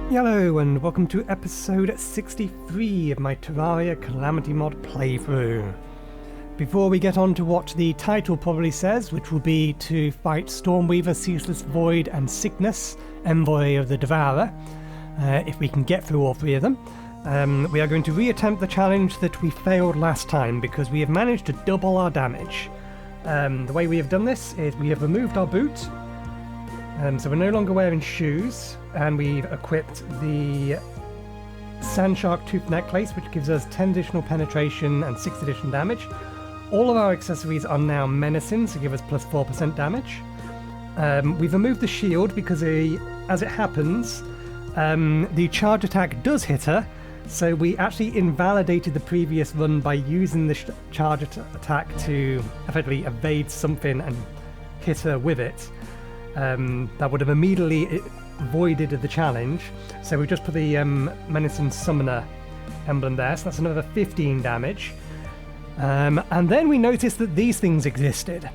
Hello and welcome to episode 63 of my Terraria Calamity mod playthrough. Before we get on to what the title probably says, which will be to fight Stormweaver, Ceaseless, Void and Sickness, Envoy of the Devourer, if we can get through all three of them, we are going to reattempt the challenge that we failed last time because we have managed to double our damage. The way we have done this is we have removed our boot, so we're no longer wearing shoes, and we've equipped the Sandshark Tooth Necklace, which gives us 10 additional penetration and 6 additional damage. All of our accessories are now menacing, so give us plus 4% damage. We've removed the shield because as it happens, the charge attack does hit her, so we actually invalidated the previous run by using the charge attack to effectively evade something and hit her with it. That would have immediately voided the challenge, so we just put the Menacing Summoner emblem there, so that's another 15 damage. And then we noticed that these things existed.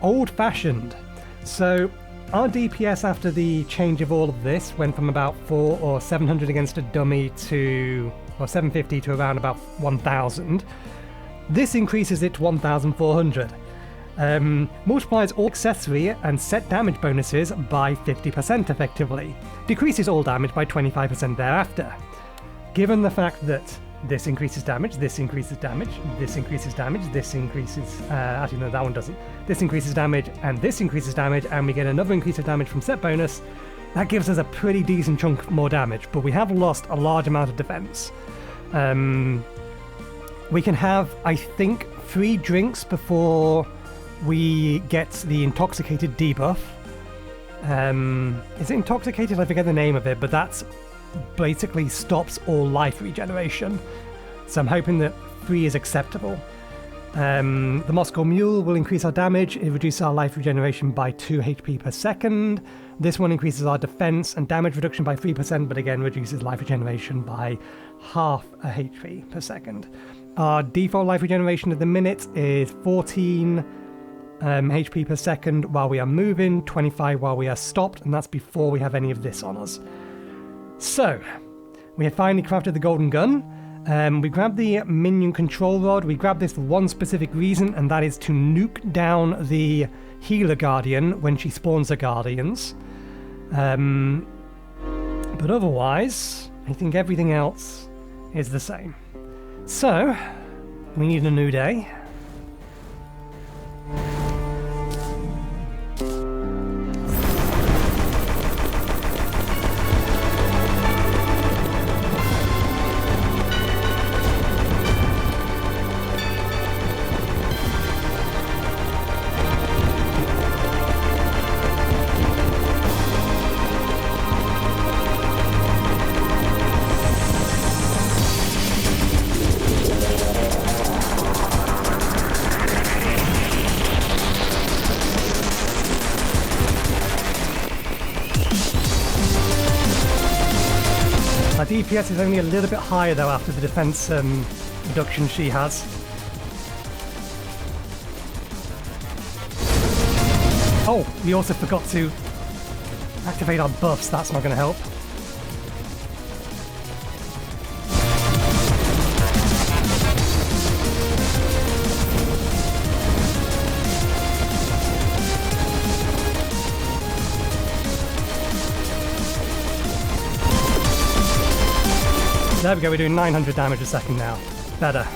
Old-fashioned. So our DPS after the change of all of this went from about 400 or 700 against a dummy to, or 750 to around about 1000. This increases it to 1400. Multiplies all accessory and set damage bonuses by 50% effectively. Decreases all damage by 25% thereafter. Given the fact that this increases damage, this increases damage, this increases damage, this increases... actually no, that one doesn't. This increases damage, and this increases damage, and we get another increase of damage from set bonus, that gives us a pretty decent chunk more damage, but we have lost a large amount of defense. We can have, I think, 3 drinks before we get the intoxicated debuff. Is it intoxicated? I forget the name of it, but that's basically stops all life regeneration. So I'm hoping that 3 is acceptable. The Moscow Mule will increase our damage. It reduces our life regeneration by 2 HP per second. This one increases our defense and damage reduction by 3%, but again reduces life regeneration by half a HP per second. Our default life regeneration at the minute is 14 HP per second while we are moving, 25 while we are stopped, and that's before we have any of this on us. So, we have finally crafted the golden gun. We grabbed the minion control rod. We grabbed this for one specific reason, and that is to nuke down the healer guardian when she spawns her guardians. But otherwise, I think everything else is the same. So, we need a new day. Our DPS is only a little bit higher though after the defense reduction she has. Oh, we also forgot to activate our buffs, that's not going to help. There we go, we're doing 900 damage a second now. Better.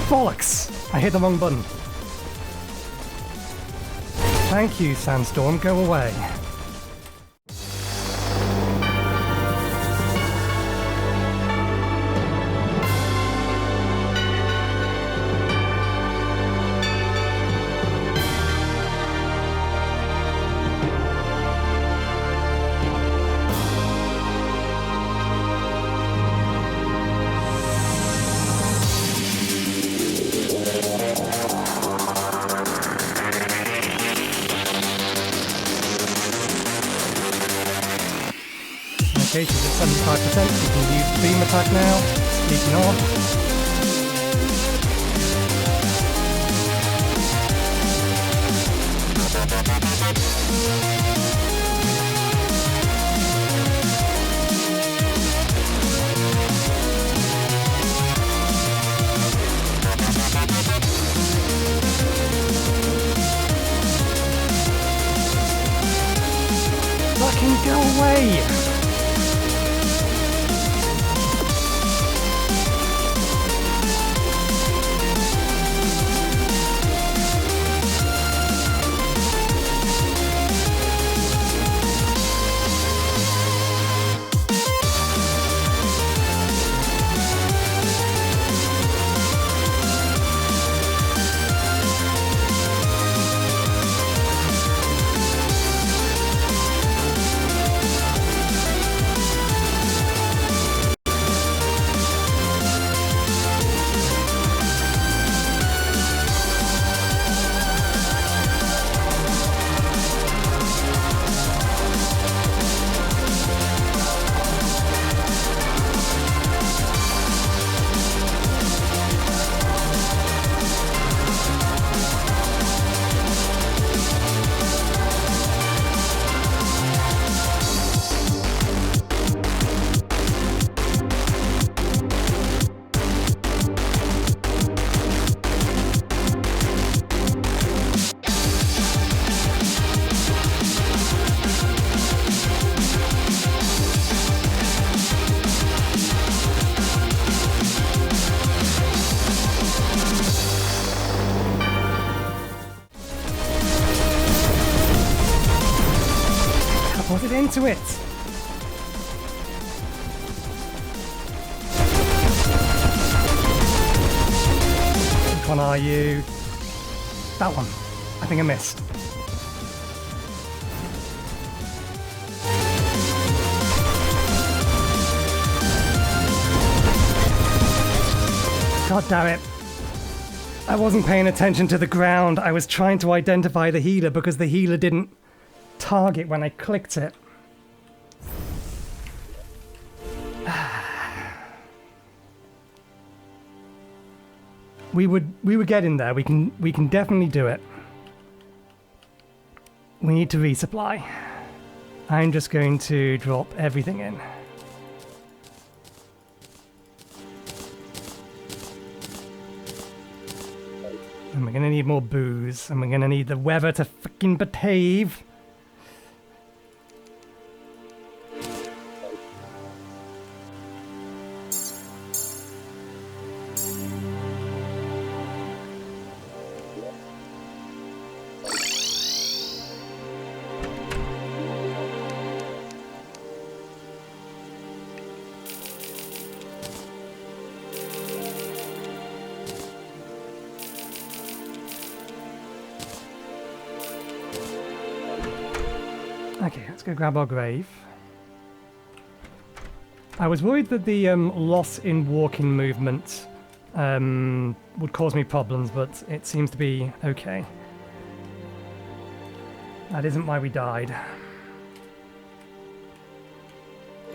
Bollocks! I hit the wrong button. Thank you, Sandstorm, go away. Okay, she's at 75%, we can use beam attack now, speaking of. away! Put it into it! Which one are you? That one. I think I missed. God damn it. I wasn't paying attention to the ground. I was trying to identify the healer because the healer didn't target when I clicked it. We would get in there. We can definitely do it. We need to resupply. I'm just going to drop everything in. And we're gonna need more booze, and we're gonna need the weather to fucking behave. Okay, let's go grab our grave. I was worried that the loss in walking movement would cause me problems, but it seems to be okay. That isn't why we died.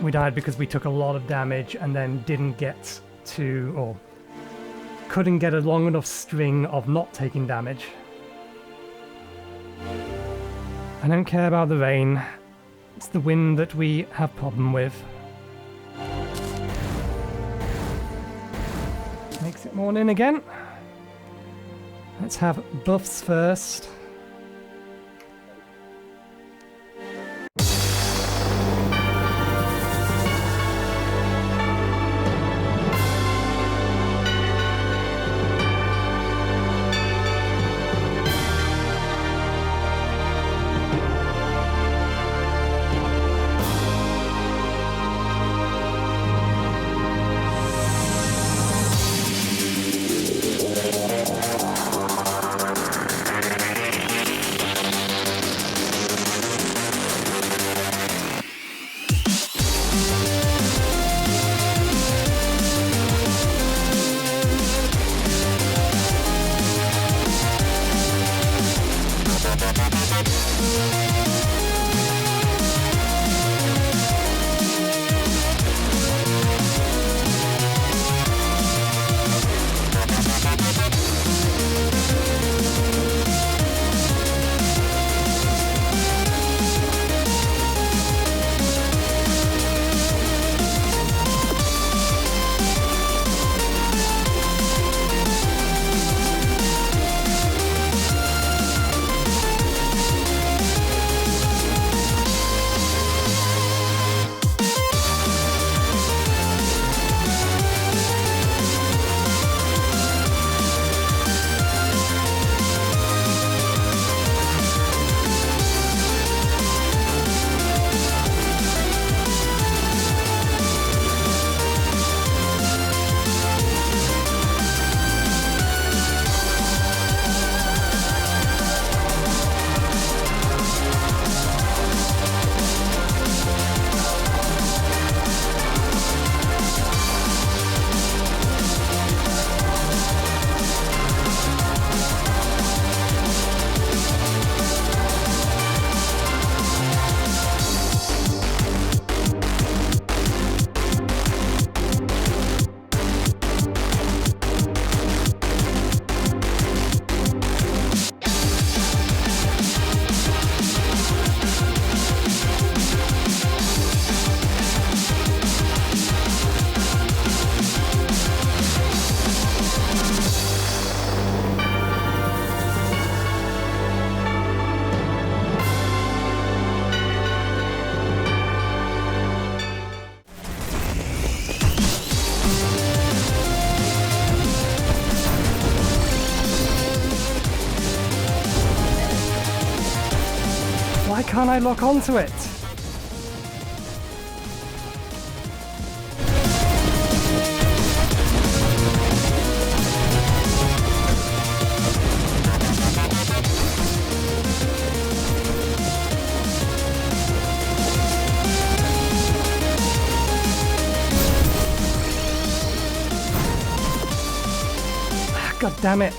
We died because we took a lot of damage and then didn't get to, or couldn't get a long enough string of not taking damage. I don't care about the rain. It's the wind that we have problem with. Makes it morning again. Let's have buffs first. can't I lock onto it? God damn it.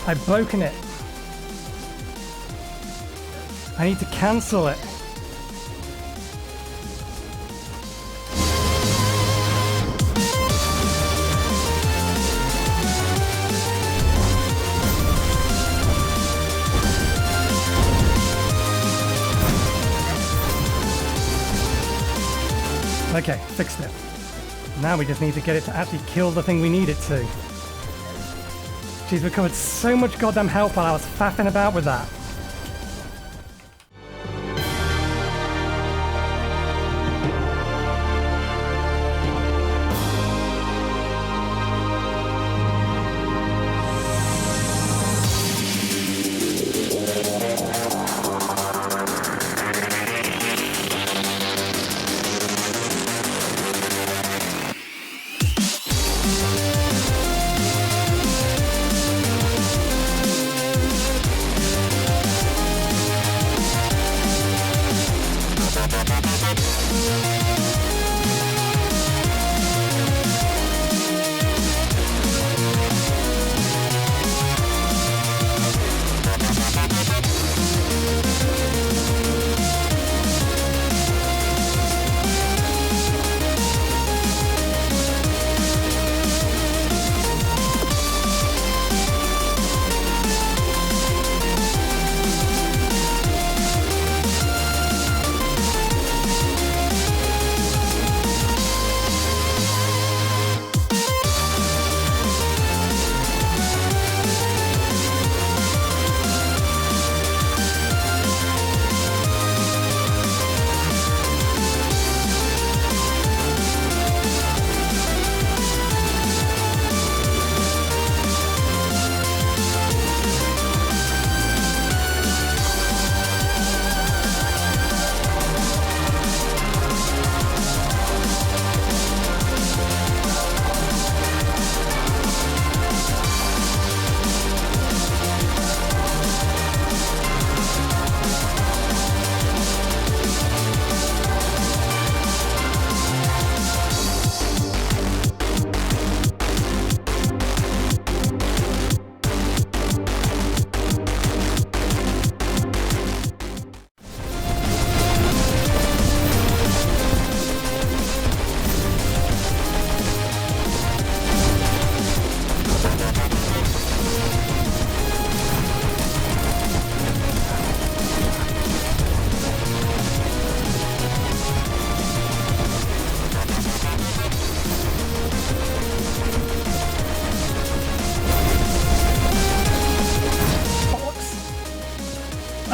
I've broken it. I need to cancel it. Okay, fixed it. Now we just need to get it to actually kill the thing we need it to. She's recovered so much goddamn health while I was faffing about with that.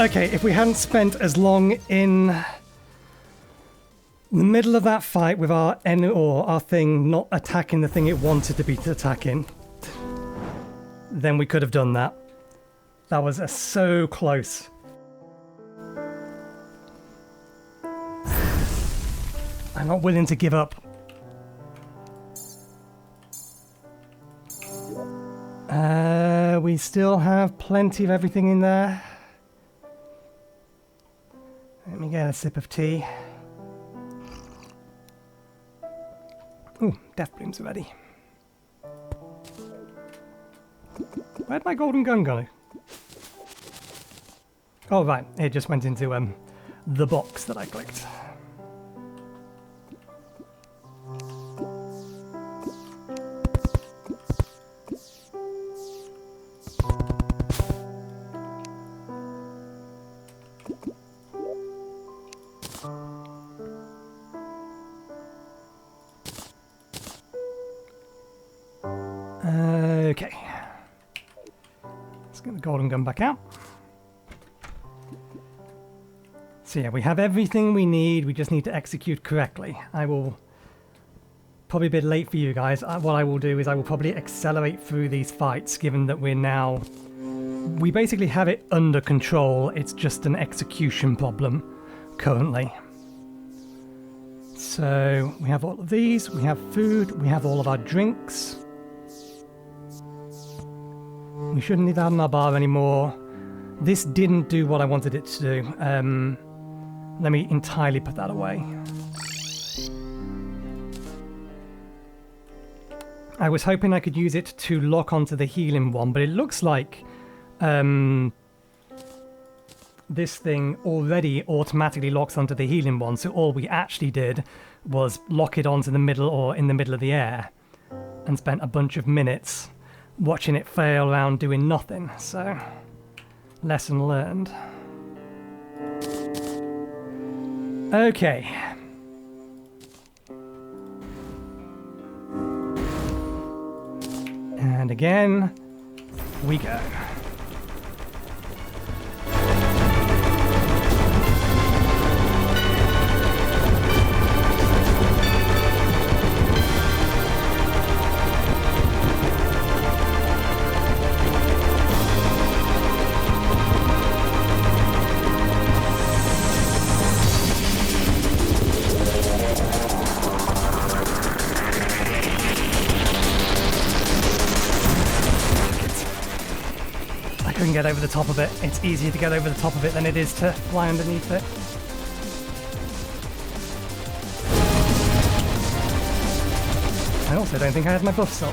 Okay, if we hadn't spent as long in the middle of that fight with our thing not attacking the thing it wanted to be attacking, then we could have done that. That was so close. I'm not willing to give up. We still have plenty of everything in there. Let me get a sip of tea. Ooh, Death Bloom's ready. Where'd my golden gun go? Oh right, it just went into the box that I clicked. Okay, let's get the golden gun back out. So yeah, we have everything we need, we just need to execute correctly. I will, probably a bit late for you guys, what I will do is I will probably accelerate through these fights, given that we're now We basically have it under control, it's just an execution problem currently. So we have all of these, we have food, we have all of our drinks. We shouldn't need that in our bar anymore. This didn't do what I wanted it to do. Let me entirely put that away. I was hoping I could use it to lock onto the healing one, but it looks like this thing already automatically locks onto the healing one, so all we actually did was lock it onto the middle or in the middle of the air and spent a bunch of minutes watching it fail around doing nothing. So, lesson learned. Okay. And again, we go. Get over the top of it. It's easier to get over the top of it than it is to fly underneath it. I also don't think I had my buffs up.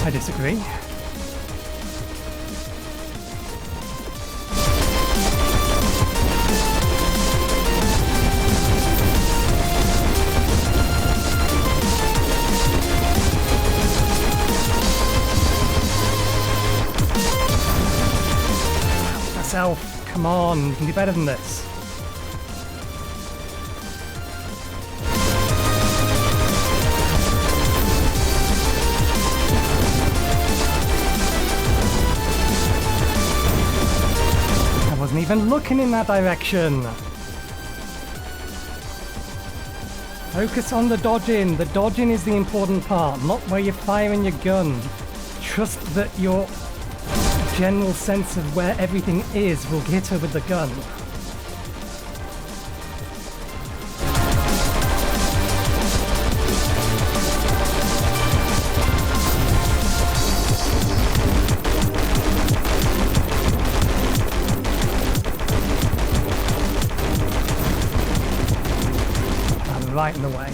I disagree. Come on, you can do better than this. I wasn't even looking in that direction. Focus on the dodging. The dodging is the important part, not where you're firing your gun. Trust that your general sense of where everything is will get her with the gun. I'm right in the way.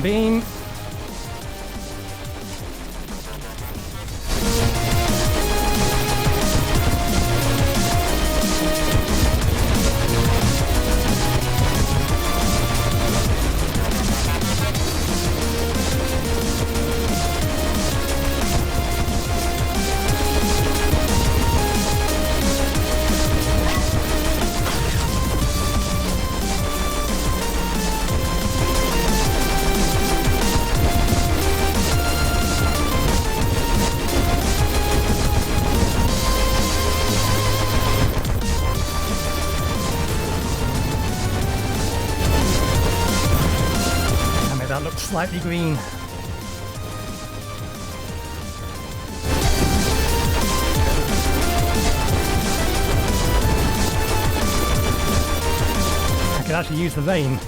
Beam. Slightly green. I could actually use the rain.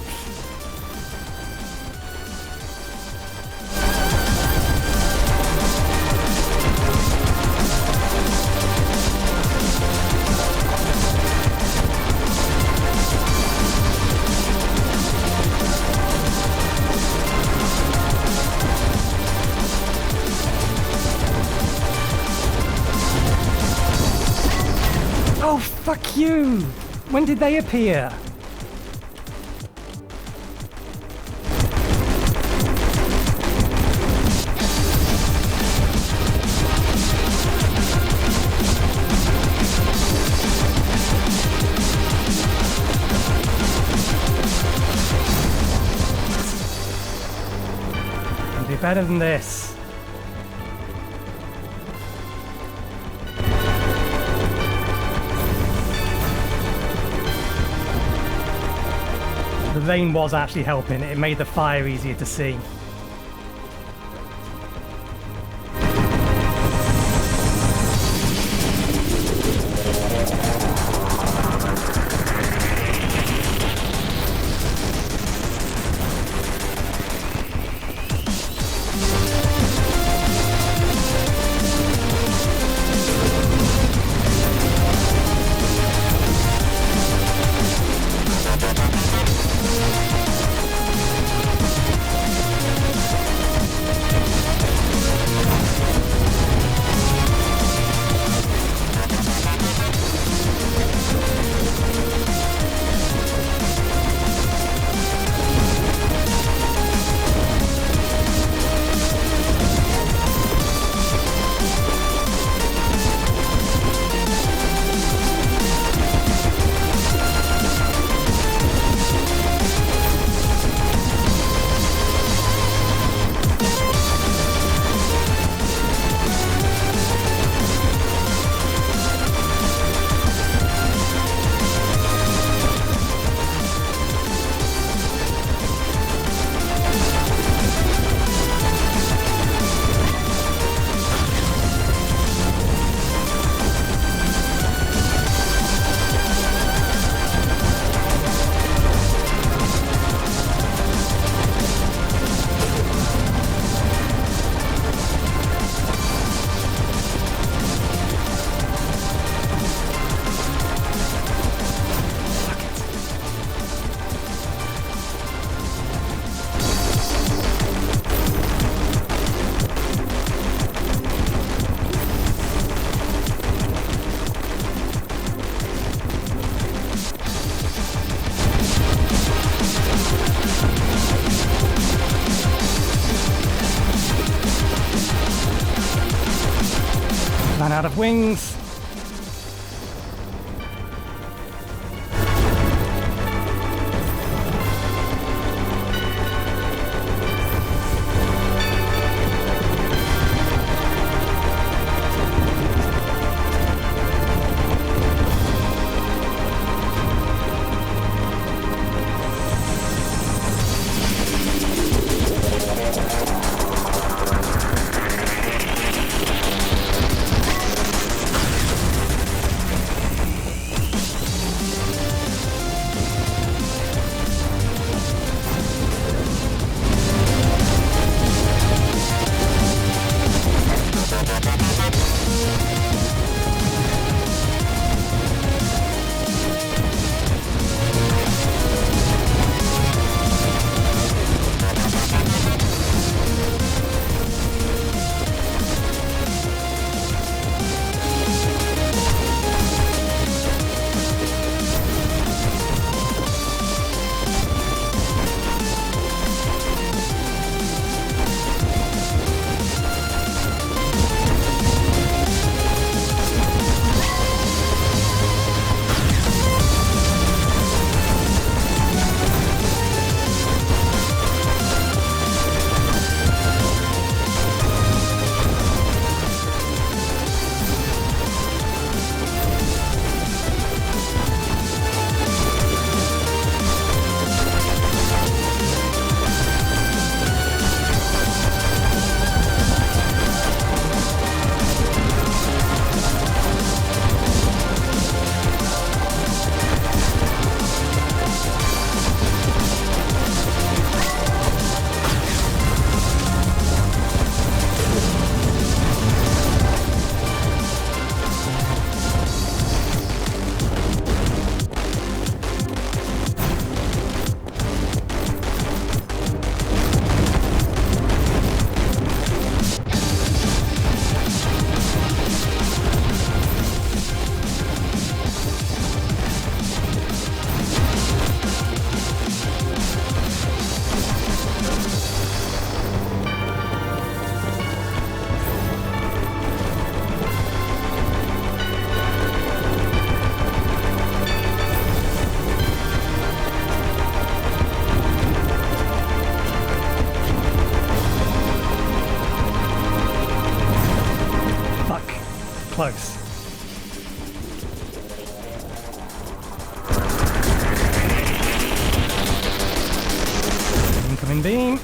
Fuck you! When did they appear? I'll be better than this. The rain was actually helping. It made the fire easier to see. Ran out of wings. close. Incoming beam.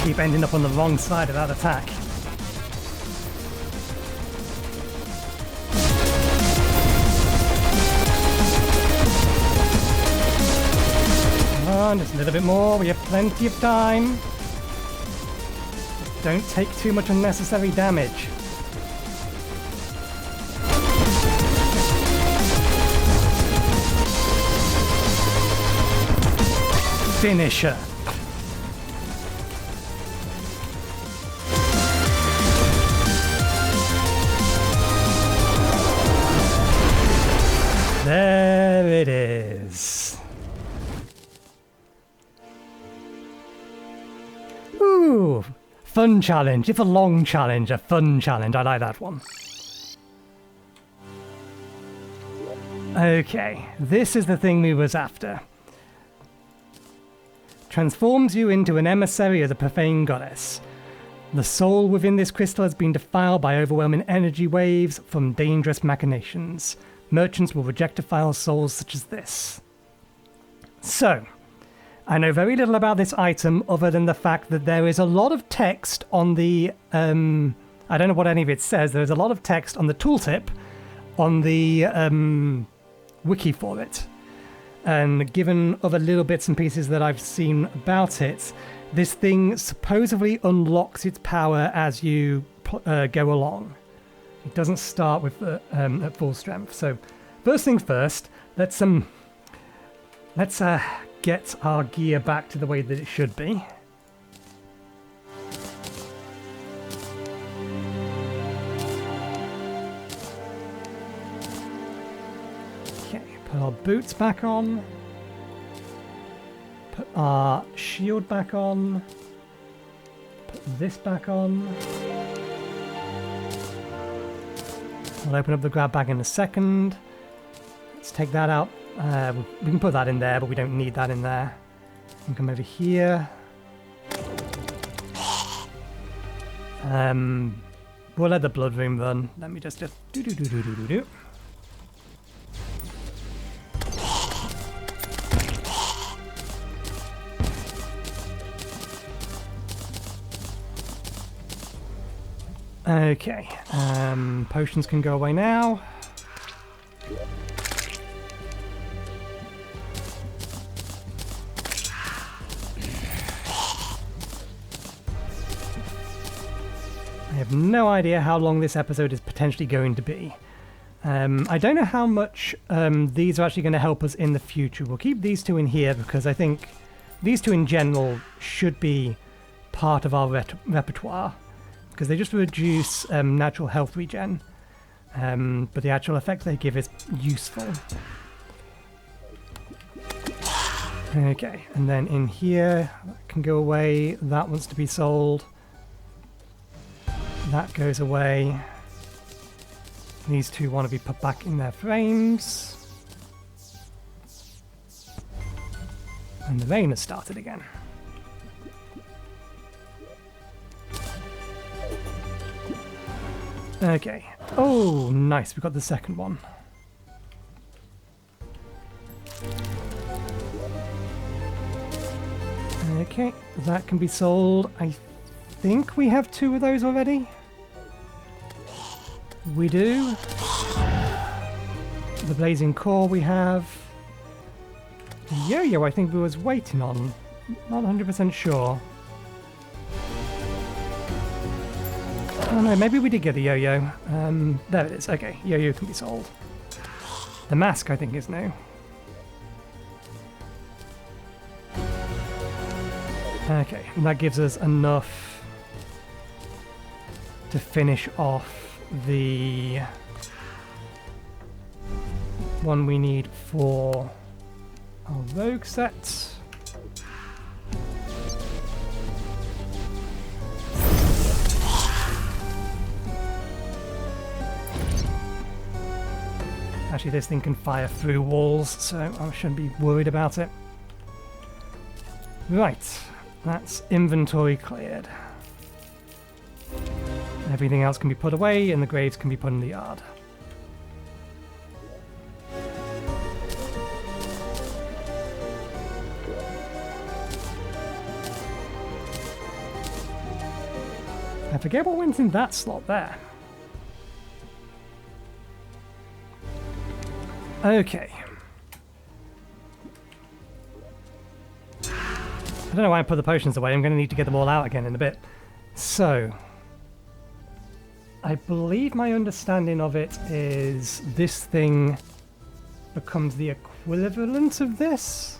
Keep ending up on the wrong side of that attack. Come on, just a little bit more. We have plenty of time. Just don't take too much unnecessary damage. Finisher. There it is. Ooh, fun challenge. If a long challenge, a fun challenge. I like that one. Okay, this is the thing we was after. Transforms you into an emissary of the Profaned Goddess. The soul within this crystal has been defiled by overwhelming energy waves from dangerous machinations. Merchants will reject defiled souls such as this. So, I know very little about this item other than the fact that there is a lot of text on the... I don't know what any of it says. There's a lot of text on the tooltip on the wiki for it. And given other little bits and pieces that I've seen about it, this thing supposedly unlocks its power as you go along. It doesn't start with at full strength. So, first things first, let's get our gear back to the way that it should be. Okay, put our boots back on. Put our shield back on. Put this back on. I'll open up the grab bag in a second. take that out. We can put that in there, but we don't need that in there. We can come over here. We'll let the blood room run. Let me just do. Okay, potions can go away now. I have no idea how long this episode is potentially going to be. I don't know how much these are actually going to help us in the future. We'll keep these two in here because I think these two in general should be part of our repertoire because they just reduce natural health regen, but the actual effect they give is useful. Okay, and then in here, that can go away. That wants to be sold. That goes away. These two want to be put back in their frames. And the rain has started again. Okay. Oh, nice. We got the second one. Okay, that can be sold. I think we have two of those already. We do. The blazing core we have. The yo-yo I think we was waiting on. Not 100% sure. Oh no, maybe we did get the yo-yo. There it is. Okay, yo-yo can be sold. The mask I think is new. Okay, and that gives us enough to finish off the one we need for our rogue set. Actually, this thing can fire through walls, so I shouldn't be worried about it. Right, that's inventory cleared. Everything else can be put away, and the graves can be put in the yard. I forget what went in that slot there. Okay. I don't know why I put the potions away. I'm going to need to get them all out again in a bit. So, I believe my understanding of it is this thing becomes the equivalent of this.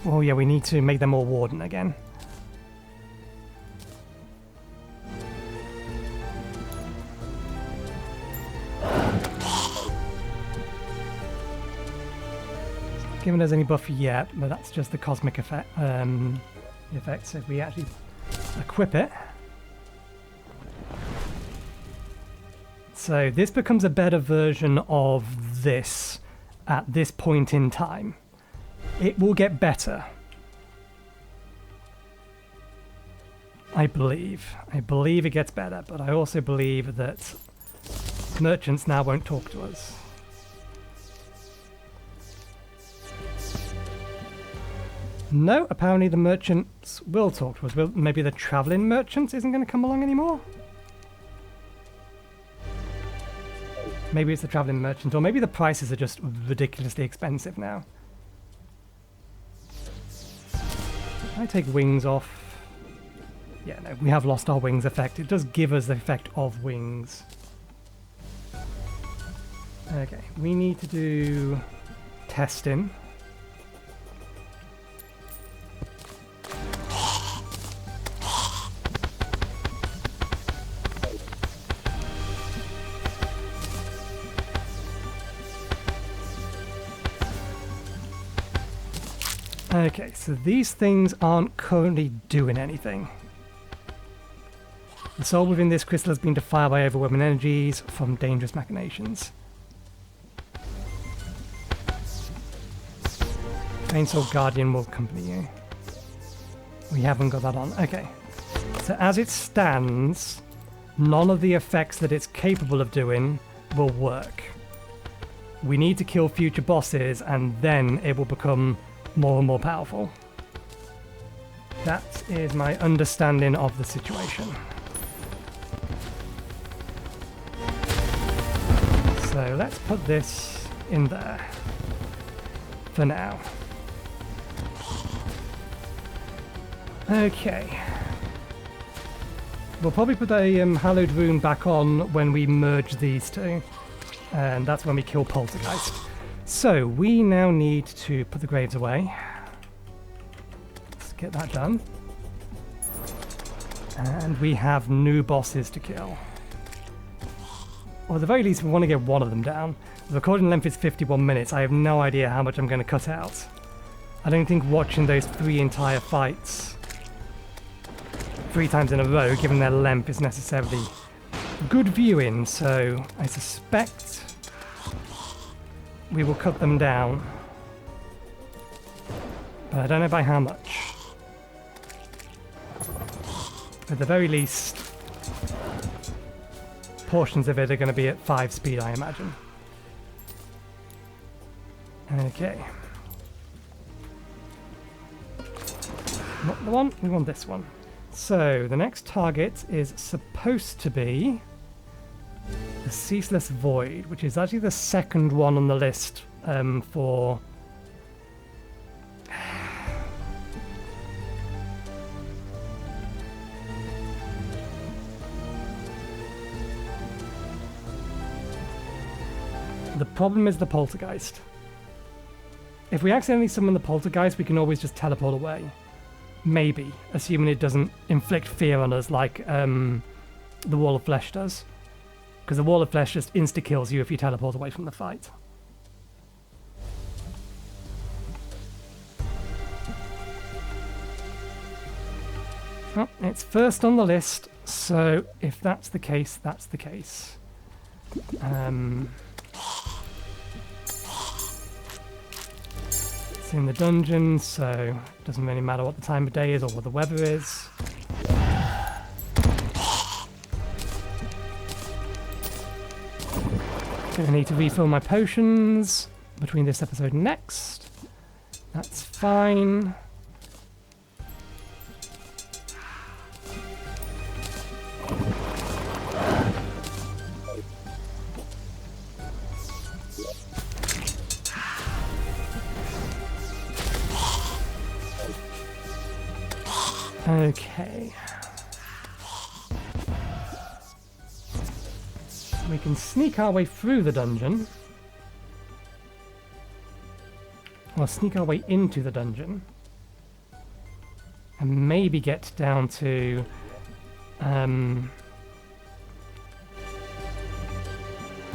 Oh yeah, we need to make them all warden again. Giving us any buff yet, but that's just the cosmic effect. So if we actually equip it, so this becomes a better version of this at this point in time. It will get better, I believe. I believe it gets better, but I also believe that merchants now won't talk to us. No, apparently the merchants will talk to us. Maybe the traveling merchant isn't going to come along anymore? Maybe it's the traveling merchant, or maybe the prices are just ridiculously expensive now. I take wings off. Yeah, no, we have lost our wings effect. It does give us the effect of wings. Okay, we need to do testing. Okay, so these things aren't currently doing anything. The soul within this crystal has been defiled by overwhelming energies from dangerous machinations. Chainsaw Guardian will accompany you. We haven't got that on. Okay. So as it stands, none of the effects that it's capable of doing will work. We need to kill future bosses and then it will become more and more powerful. That is my understanding of the situation. So let's put this in there for now. Okay. We'll probably put a hallowed rune back on when we merge these two. And that's when we kill Poltergeist. So we now need to put the graves away. Let's get that done. And we have new bosses to kill. Or at the very least we want to get one of them down. The recording length is 51 minutes. I have no idea how much I'm going to cut out. I don't think watching those 3 entire fights 3 times in a row, given their length, is necessarily good viewing, so I suspect we will cut them down. But I don't know by how much. At the very least, portions of it are going to be at 5 speed, I imagine. Okay. Not the one, we want this one. So, the next target is supposed to be the Ceaseless Void, which is actually the second one on the list for... The problem is the Poltergeist. If we accidentally summon the Poltergeist, we can always just teleport away. Maybe, assuming it doesn't inflict fear on us like the Wall of Flesh does. Because the Wall of Flesh just insta-kills you if you teleport away from the fight. Oh, it's first on the list, so if that's the case, that's the case. It's in the dungeon, so it doesn't really matter what the time of day is or what the weather is. Gonna need to refill my potions between this episode and next. That's fine. Okay. We can sneak our way through the dungeon. Or sneak our way into the dungeon. And maybe get down to... in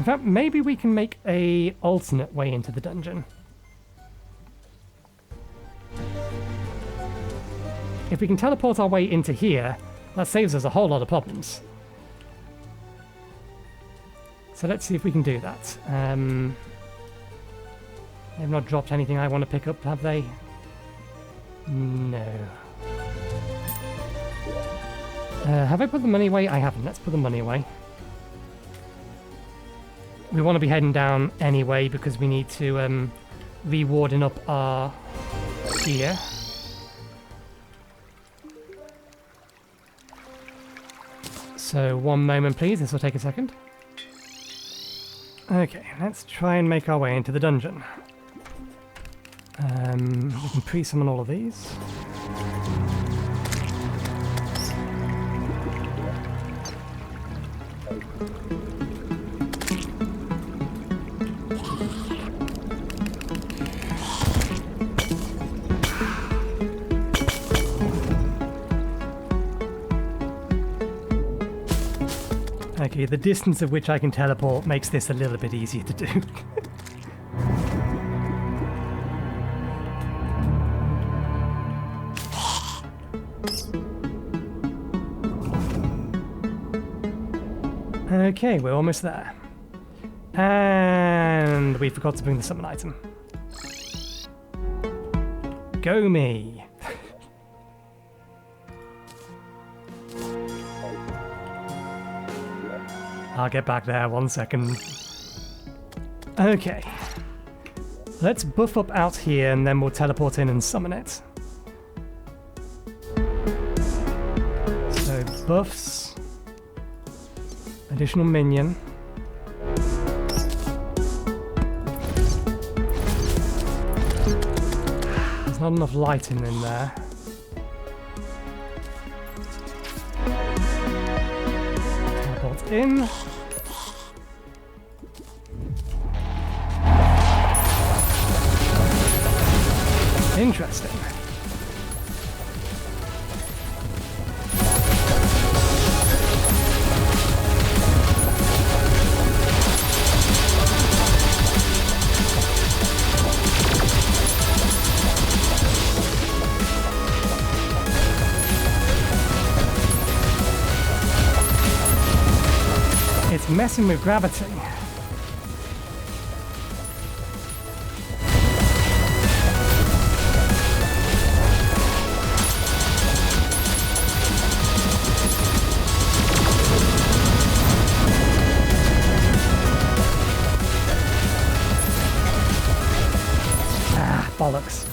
fact, maybe we can make a alternate way into the dungeon. If we can teleport our way into here, that saves us a whole lot of problems. So let's see if we can do that. They've not dropped anything I want to pick up, have they? No. Have I put the money away? I haven't. Let's put the money away. We want to be heading down anyway because we need to re-warden up our gear. So, one moment please, this will take a second. Okay, let's try and make our way into the dungeon. We can pre-summon all of these. Okay, the distance at which I can teleport makes this a little bit easier to do. Okay, we're almost there. And we forgot to bring the summon item. Go me. I'll get back there, 1 second. Okay. Let's buff up out here and then we'll teleport in and summon it. So buffs. Additional minion. There's not enough lighting in there. Teleport in. Interesting. It's messing with gravity. Bollocks.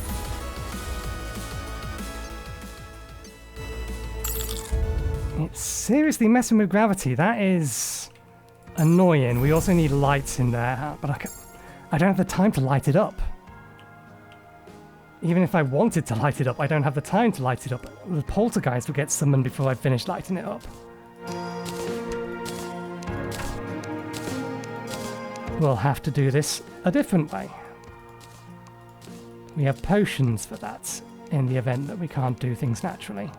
It's seriously messing with gravity. That is annoying. We also need lights in there, but I don't have the time to light it up. Even if I wanted to light it up, I don't have the time to light it up. The poltergeist will get summoned before I finish lighting it up. We'll have to do this a different way. We have potions for that in the event that we can't do things naturally.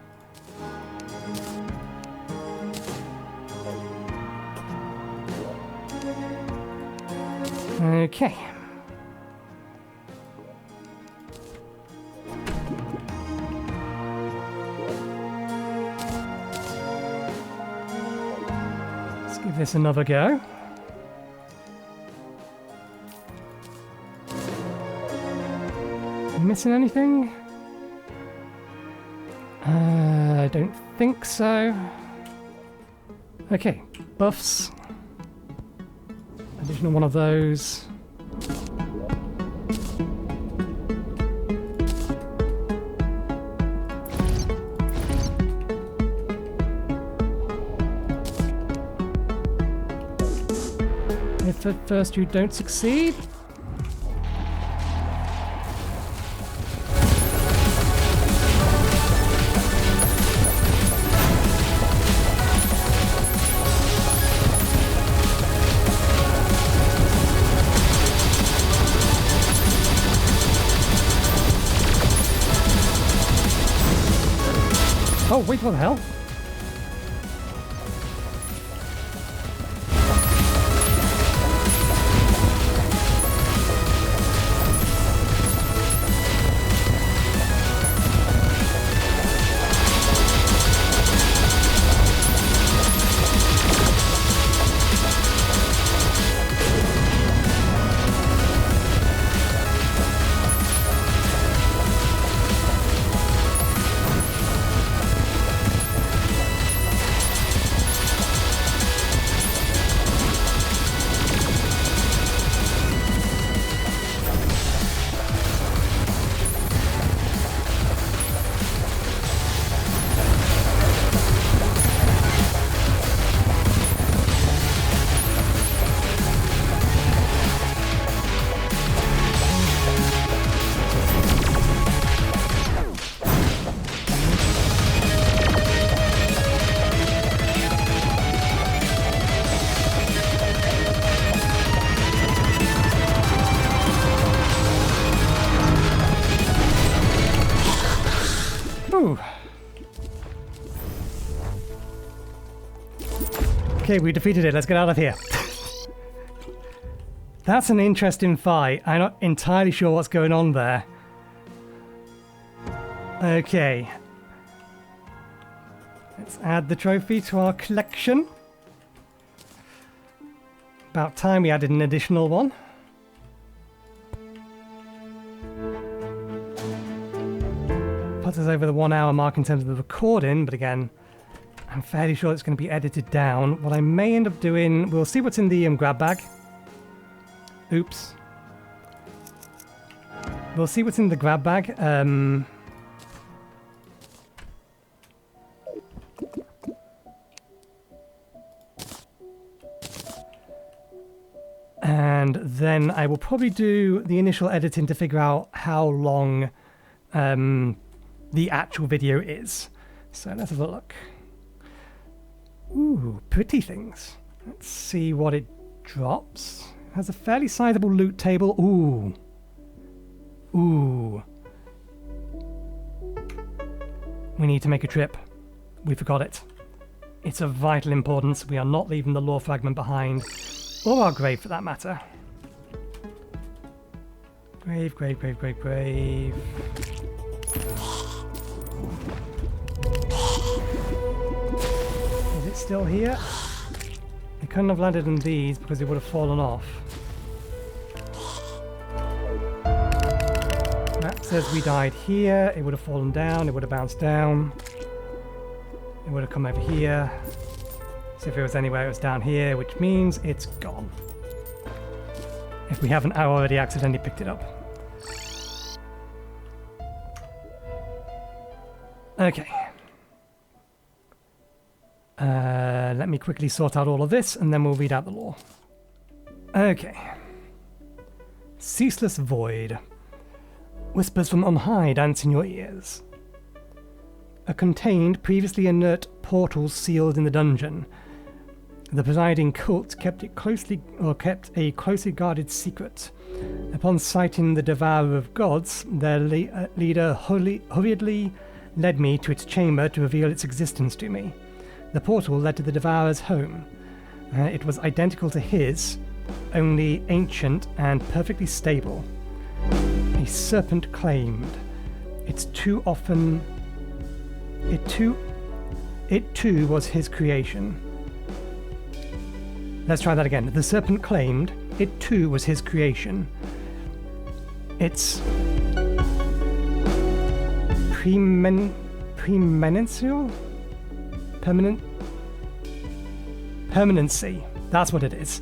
Okay. Let's give this another go. Missing anything? I don't think so. Okay, buffs. Additional one of those. If at first you don't succeed, oh, wait, what the hell? Okay, we defeated it. Let's get out of here. That's an interesting fight. I'm not entirely sure what's going on there. Okay. Let's add the trophy to our collection. About time we added an additional one. put us over the 1 hour mark in terms of the recording, but again, I'm fairly sure it's going to be edited down. What I may end up doing, we'll see what's in the grab bag. Oops. We'll see what's in the grab bag. And then I will probably do the initial editing to figure out how long the actual video is. So let's have a look. Ooh, pretty things. Let's see what it drops. It has a fairly sizable loot table. Ooh. Ooh. We need to make a trip. We forgot it. It's of vital importance. We are not leaving the lore fragment behind. Or our grave, for that matter. Grave, grave, grave, grave, grave. Is it still here? It couldn't have landed in these because it would have fallen off. That says we died here. It would have fallen down. It would have bounced down. It would have come over here. So if it was anywhere, it was down here, which means it's gone. If we haven't already accidentally picked it up. Okay. Let me quickly sort out all of this, and then we'll read out the lore. Okay. Ceaseless void. Whispers from on high dance in your ears. A contained, previously inert portal sealed in the dungeon. The presiding cult kept a closely guarded secret. Upon sighting the Devourer of Gods, their leader hurriedly led me to its chamber to reveal its existence to me. The portal led to the Devourer's home. It was identical to his, only ancient and perfectly stable. A serpent claimed. It too was his creation. Let's try that again. The serpent claimed it too was his creation. It's preeminential? Permanency. That's what it is.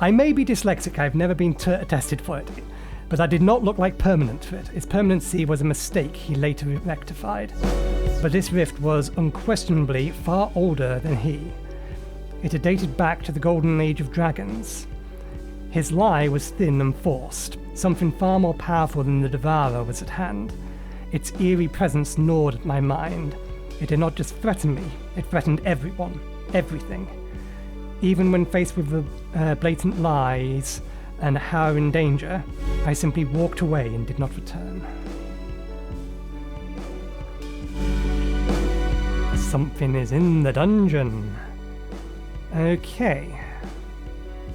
I may be dyslexic. I've never been tested for it. But that did not look like permanent fit. Its permanency was a mistake he later rectified. But this rift was unquestionably far older than he. It had dated back to the golden age of dragons. His lie was thin and forced. Something far more powerful than the Devourer was at hand. Its eerie presence gnawed at my mind. It did not just threaten me, it threatened everyone, everything. Even when faced with the blatant lies and harrowing danger, I simply walked away and did not return. Something is in the dungeon. Okay.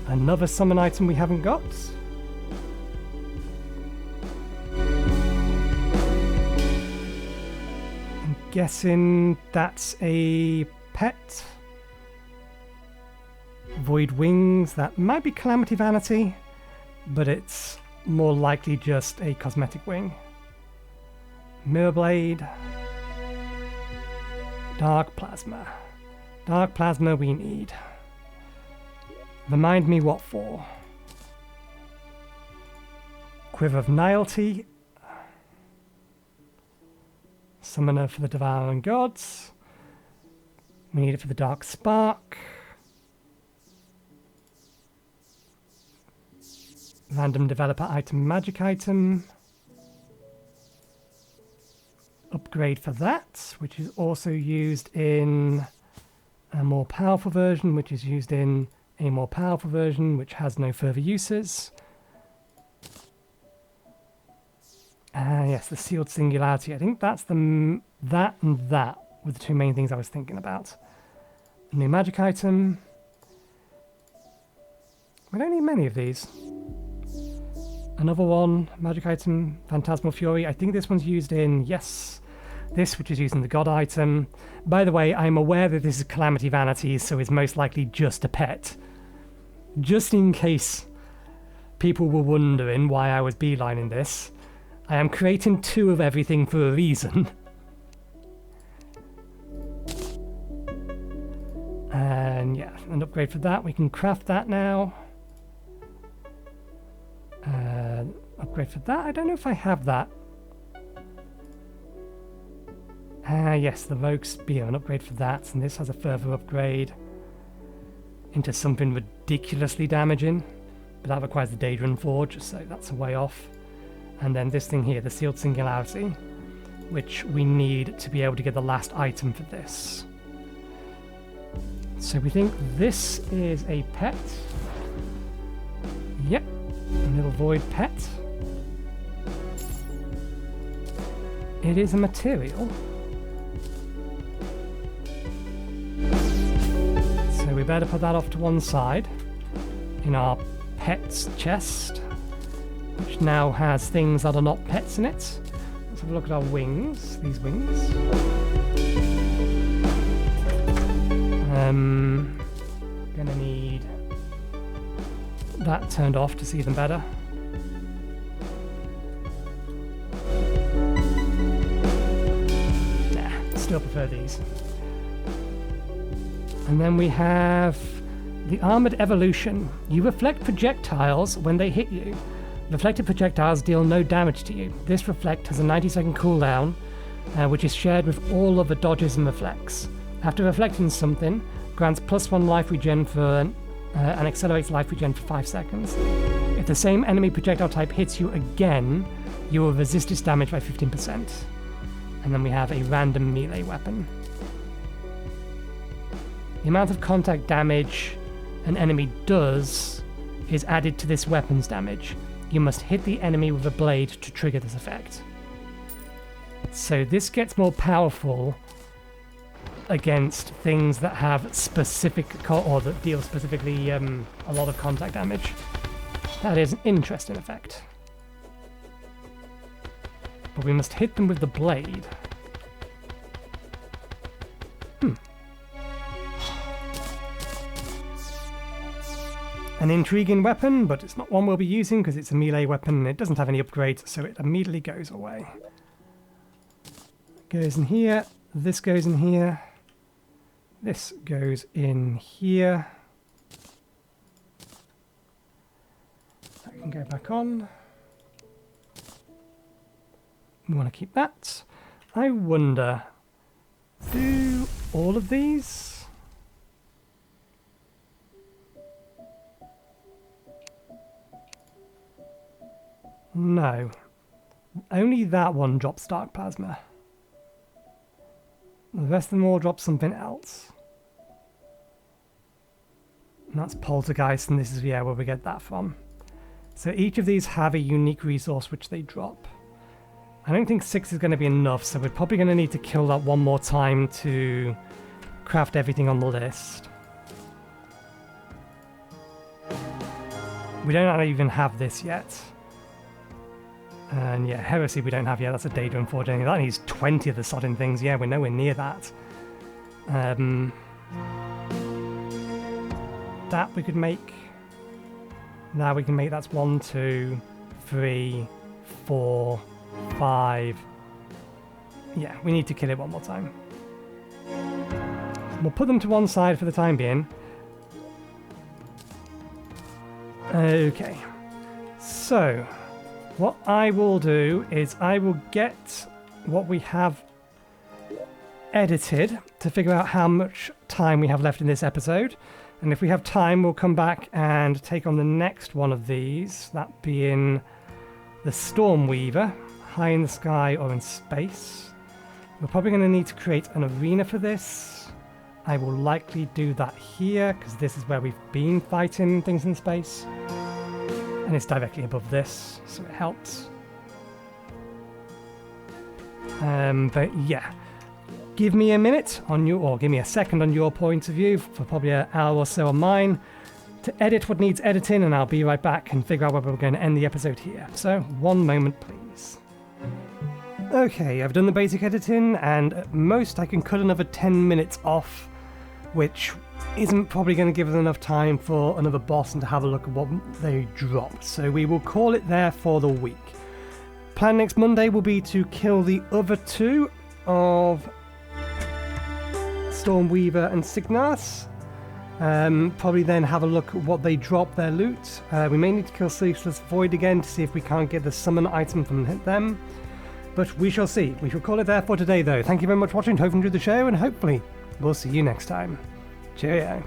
Another summon item we haven't got. I'm guessing that's a pet. Void wings. That might be Calamity Vanity, but it's more likely just a cosmetic wing. Mirror Blade. Dark Plasma. Dark Plasma we need. Remind me what for. Quiver of Nialty. Summoner for the Devouring Gods. We need it for the Dark Spark. Random developer item, magic item. Upgrade for that, which is also used in a more powerful version, which is used in a more powerful version, which has no further uses. Yes, the Sealed Singularity. I think that's the that and that were the two main things I was thinking about. A new magic item. We don't need many of these. Another one, magic item, Phantasmal Fury. I think this one's used in, yes, this, which is used in the God item. By the way, I'm aware that this is Calamity Vanity, so it's most likely just a pet. Just in case people were wondering why I was beelining this, I am creating 2 of everything for a reason. And yeah, an upgrade for that. We can craft that now. Upgrade for that. I don't know if I have that. Yes, the Rogue Spear, an upgrade for that. And this has a further upgrade into something ridiculously damaging. But that requires the Daedron Forge, so that's a way off. And then this thing here, the Sealed Singularity, which we need to be able to get the last item for this. So we think this is a pet. Yep, a little void pet. It is a material. So we better put that off to one side in our pets chest, which now has things that are not pets in it. Let's have a look at our wings, these wings. Gonna need that turned off to see them better. Nah, still prefer these. And then we have the Armored Evolution. You reflect projectiles when they hit you. Reflected projectiles deal no damage to you. This reflect has a 90-second cooldown, which is shared with all other dodges and reflects. After reflecting something, grants +1 life regen for and accelerates life regen for 5 seconds. If the same enemy projectile type hits you again, you will resist its damage by 15%. And then we have a random melee weapon. The amount of contact damage an enemy does is added to this weapon's damage. You must hit the enemy with a blade to trigger this effect. So this gets more powerful against things that have specific or that deal specifically a lot of contact damage. That is an interesting effect. But we must hit them with the blade. An intriguing weapon, but it's not one we'll be using because it's a melee weapon and it doesn't have any upgrades, so it immediately goes away. Goes in here, this goes in here, this goes in here. That can go back on. We want to keep that. I wonder, do all of these? No. Only that one drops Dark Plasma. The rest of them all drop something else. And that's Poltergeist, and this is where we get that from. So each of these have a unique resource which they drop. I don't think 6 is going to be enough, so we're probably going to need to kill that one more time to craft everything on the list. We don't even have this yet. And yeah, Heresy we don't have yet, that's a Daedron Forge. That needs 20 of the sodding things. Yeah, we're nowhere near that. That we could make. Now we can make, that's 1, 2, 3, 4, 5. Yeah, we need to kill it one more time. We'll put them to one side for the time being. Okay. So, what I will do is I will get what we have edited to figure out how much time we have left in this episode. And if we have time, we'll come back and take on the next one of these, that being the Stormweaver, high in the sky or in space. We're probably going to need to create an arena for this. I will likely do that here, because this is where we've been fighting things in space. And it's directly above this, so it helps. But yeah, give me a minute on you, or give me a second on your point of view, for probably an hour or so on mine, to edit what needs editing, and I'll be right back and figure out whether we're going to end the episode here. So, one moment please. Okay, I've done the basic editing, and at most I can cut another 10 minutes off, which isn't probably going to give us enough time for another boss and to have a look at what they drop. So we will call it there for the week. Plan next Monday will be to kill the other two of Stormweaver and Signas. Probably then have a look at what they drop their loot. We may need to kill Ceaseless Void again to see if we can't get the summon item from them. But we shall see. We shall call it there for today though. Thank you very much for watching, hope you enjoyed the show, and hopefully we'll see you next time. Cheerio.